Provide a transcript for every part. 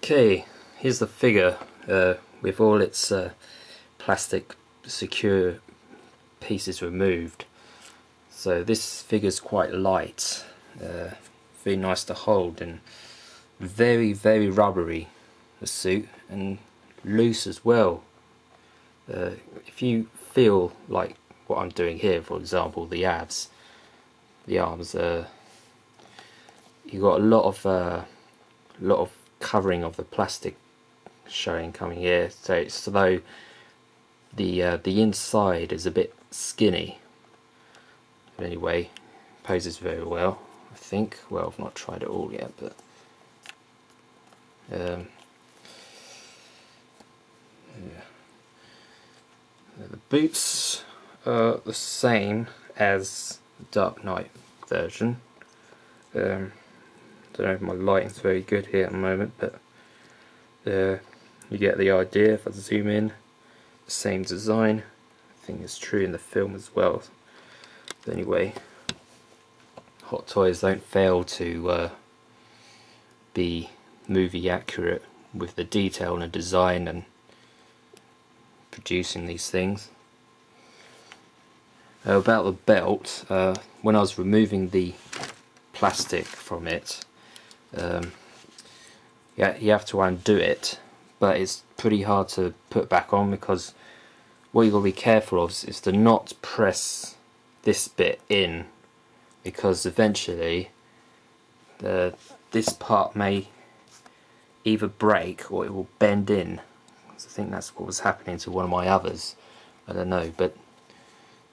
Okay, here's the figure with all its plastic secure pieces removed. So this figure's quite light, very nice to hold, and very rubbery, the suit, and loose as well. If you feel like what I'm doing here, for example, the arms, you got a lot of covering of the plastic showing coming here, so it's as though the inside is a bit skinny. But anyway, poses very well, I think. Well, I've not tried it all yet, but yeah. The boots are the same as the Dark Knight version. Don't know if my lighting's very good here at the moment, but you get the idea. If I zoom in, the same design. I think it's true in the film as well. But anyway, Hot Toys don't fail to be movie accurate with the detail and the design and producing these things. About the belt, when I was removing the plastic from it, you have to undo it, but it's pretty hard to put back on, because what you've got to be careful of is to not press this bit in, because eventually this part may either break or it will bend in. So I think that's what was happening to one of my others. I don't know, but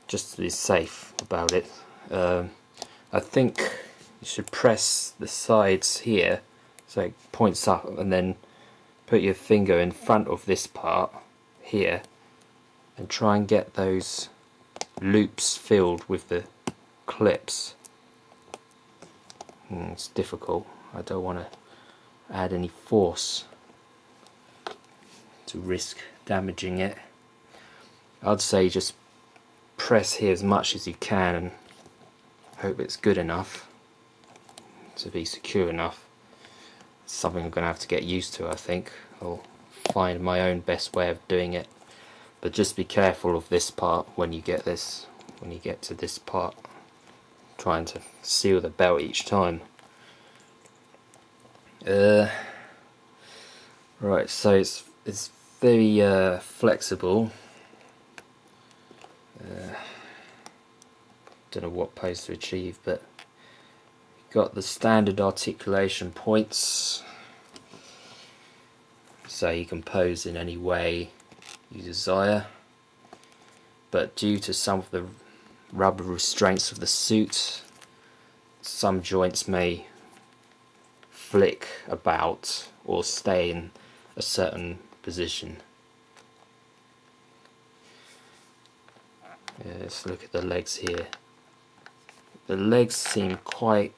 just to be safe about it, I think you should press the sides here so it points up, and then put your finger in front of this part here and try and get those loops filled with the clips. It's difficult. I don't want to add any force to risk damaging it. I'd say just press here as much as you can and hope it's good enough to be secure enough. It's something I'm going to have to get used to, I think. I'll find my own best way of doing it. But just be careful of this part when you get to this part, trying to seal the belt each time. Right, so it's very flexible. Don't know what pose to achieve, but got the standard articulation points, so you can pose in any way you desire, but due to some of the rubber restraints of the suit, some joints may flick about or stay in a certain position. Let's look at the legs here. The legs seem quite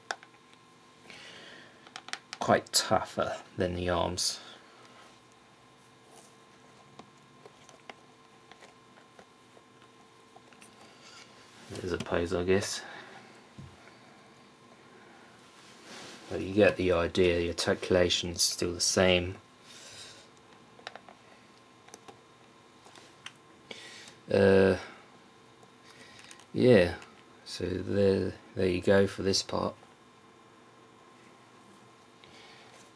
tougher than the arms. There's a pose, I guess. But you get the idea. The articulation is still the same. Yeah, so there you go for this part.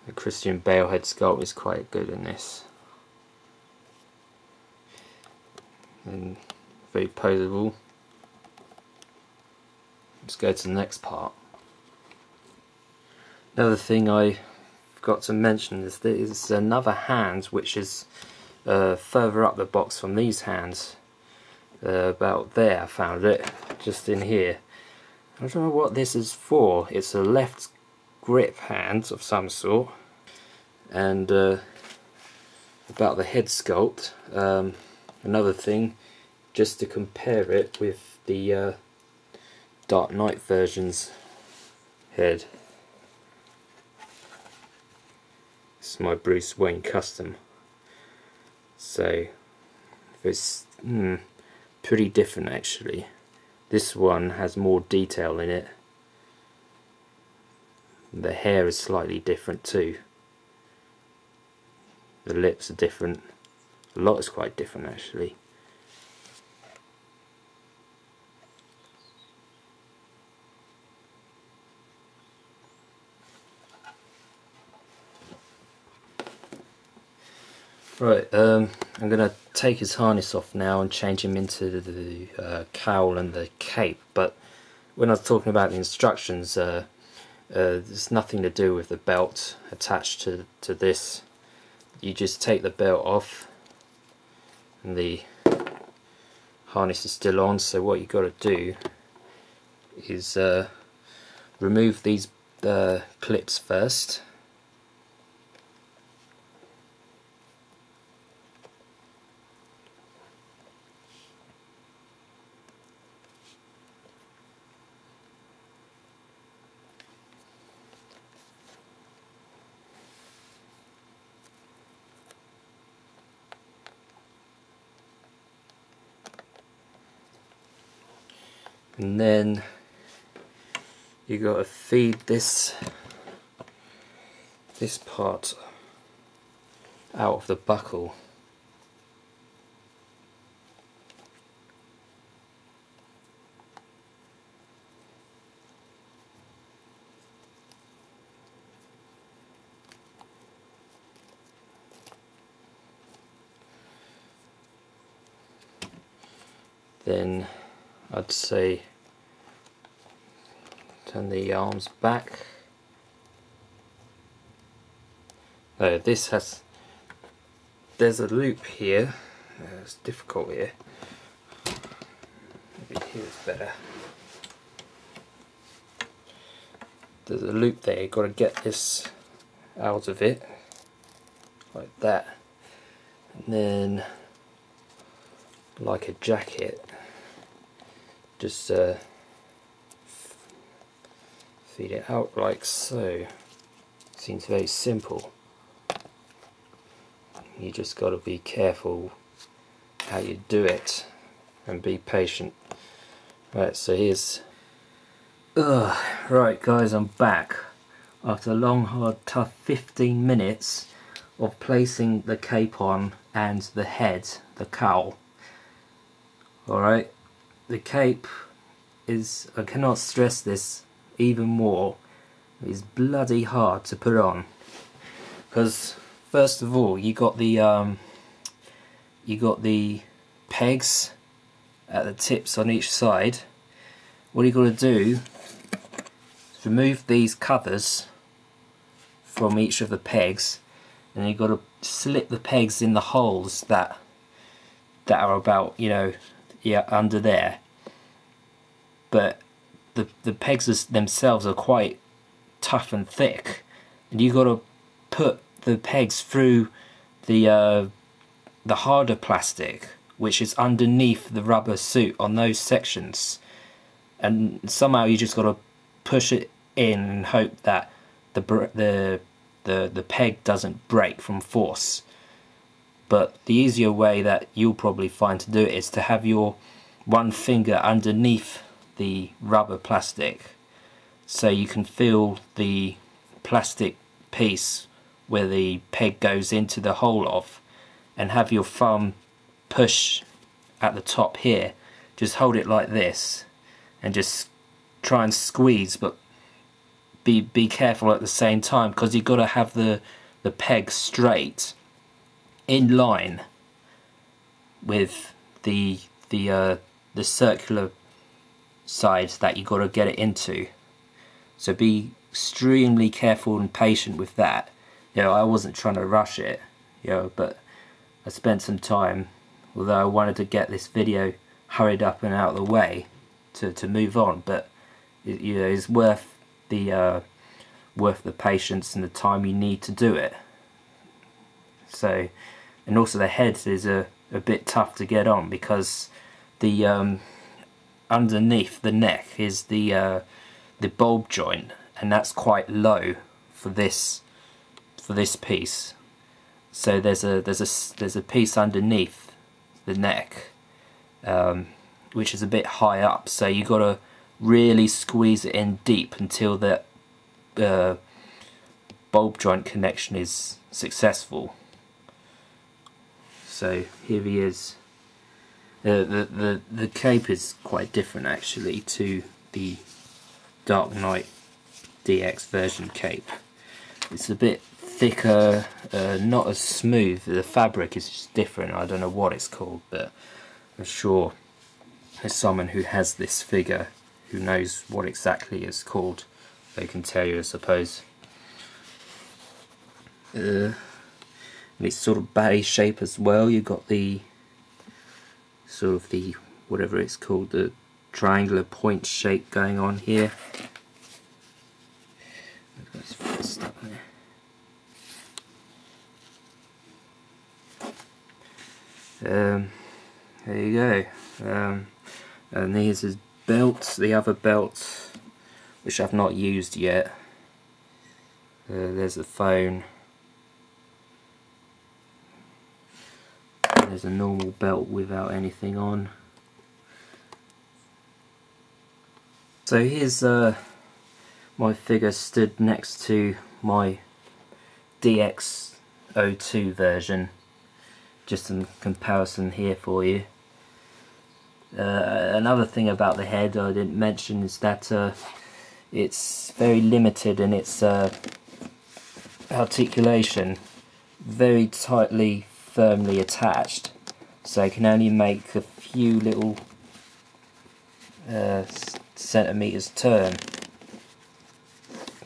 The Christian Bale head sculpt is quite good in this, and very poseable. Let's go to the next part. Another thing I forgot to mention is there is another hand which is further up the box from these hands. About there I found it, just in here. I don't know what this is for. It's a left grip hand of some sort. And about the head sculpt, another thing, just to compare it with the Dark Knight version's head. This is my Bruce Wayne custom. So it's pretty different actually. This one has more detail in it. The hair is slightly different too. the lips are different. A lot is quite different actually. Right, I'm going to take his harness off now and change him into the cowl and the cape, but when I was talking about the instructions, there's nothing to do with the belt attached to this. You just take the belt off and the harness is still on, so what you've got to do is remove these clips first. And then you got to feed this part out of the buckle. Then I'd say turn the arms back. There's a loop here. It's difficult here. Maybe here's better. There's a loop there. You've got to get this out of it like that, and then like a jacket, just feed it out like so. Seems very simple. You just got to be careful how you do it and be patient. Right, so here's right guys, I'm back after a long, hard, tough 15 minutes of placing the cape on and the head, the cowl. Alright, the cape is, I cannot stress this even more, it's bloody hard to put on, because first of all you got the pegs at the tips on each side. What you got to do is remove these covers from each of the pegs, and you got to slip the pegs in the holes that are about, you know, under there. But the pegs themselves are quite tough and thick, and you got to put the pegs through the harder plastic, which is underneath the rubber suit on those sections, and somehow you just got to push it in and hope that the peg doesn't break from force. But the easier way that you'll probably find to do it is to have your one finger underneath the rubber plastic, so you can feel the plastic piece where the peg goes into the hole of, and have your thumb push at the top here. Just hold it like this and just try and squeeze, but be careful at the same time, because you've got to have the peg straight in line with the circular side that you got to get it into. So be extremely careful and patient with that. You know, I wasn't trying to rush it, you know, but I spent some time, although I wanted to get this video hurried up and out of the way to move on, but you know, it's worth the patience and the time you need to do it. So, and also the head is a bit tough to get on, because the underneath the neck is the bulb joint, and that's quite low for this piece. So there's a piece underneath the neck, which is a bit high up, so you got to really squeeze it in deep until that bulb joint connection is successful. So here he is. The cape is quite different actually to the Dark Knight DX version cape. It's a bit thicker, not as smooth. The fabric is just different. I don't know what it's called, but I'm sure there's someone who has this figure who knows what exactly it's called. They can tell you, I suppose. And it's sort of bay shape as well. You've got the sort of the whatever it's called, the triangular point shape going on here. Stuck there. There you go. And here's his belt, the other belt, which I've not used yet. There's a phone. There's a normal belt without anything on. So here's my figure stood next to my DX02 version. Just some comparison here for you. Another thing about the head I didn't mention is that it's very limited in its articulation, very tightly, firmly attached, so it can only make a few little centimeters turn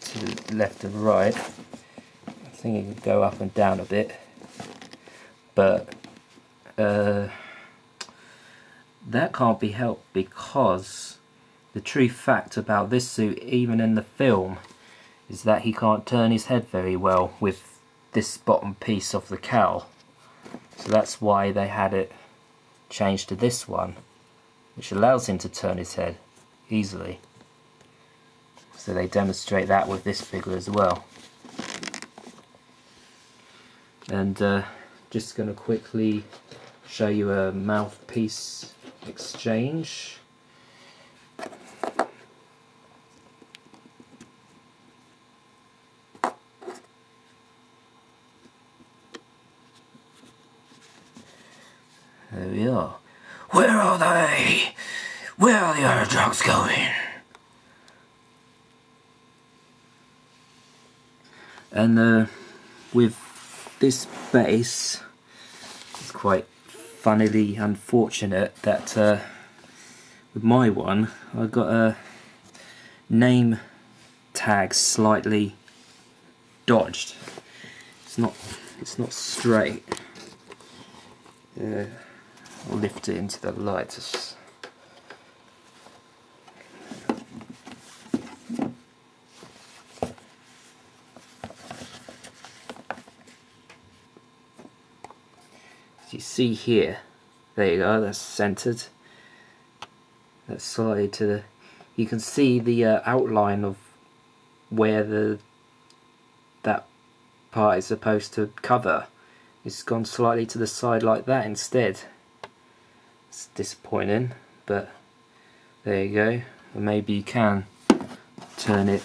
to the left and right. I think it could go up and down a bit, but that can't be helped, because the true fact about this suit, even in the film, is that he can't turn his head very well with this bottom piece of the cowl. So that's why they had it changed to this one, which allows him to turn his head easily. So they demonstrate that with this figure as well. And just going to quickly show you a mouthpiece exchange. There we are. Where are they? Where are the other drugs going? And with this base, it's quite funnily unfortunate that with my one I got a name tag slightly dodged. It's not straight. I'll lift it into the light. As you see here, there you go, that's centered. That's slightly to the, you can see the outline of where that part is supposed to cover. It's gone slightly to the side like that instead. It's disappointing, but there you go. Or maybe you can turn it.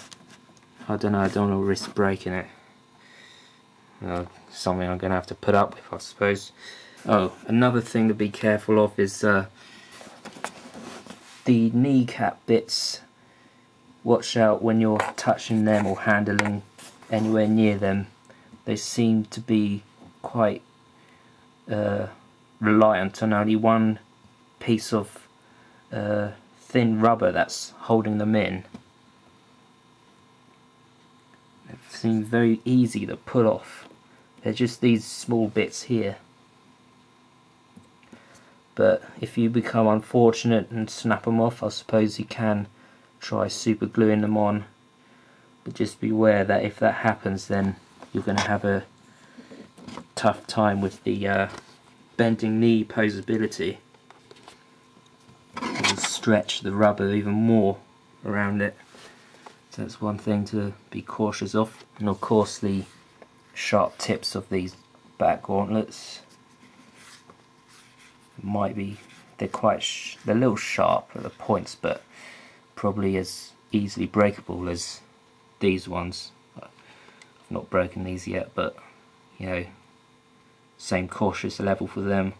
I don't know, I don't want to risk breaking it. Something I'm going to have to put up with, I suppose. Oh, another thing to be careful of is the kneecap bits. Watch out when you're touching them or handling anywhere near them. They seem to be quite reliant on only one piece of thin rubber that's holding them in. They seem very easy to pull off. They're just these small bits here. But if you become unfortunate and snap them off, I suppose you can try super gluing them on. But just beware that if that happens, then you're going to have a tough time with the bending knee posability. It will stretch the rubber even more around it. So that's one thing to be cautious of. And of course the sharp tips of these back gauntlets might be, they're a little sharp at the points, but probably as easily breakable as these ones. I've not broken these yet, but you know, same cautious level for them.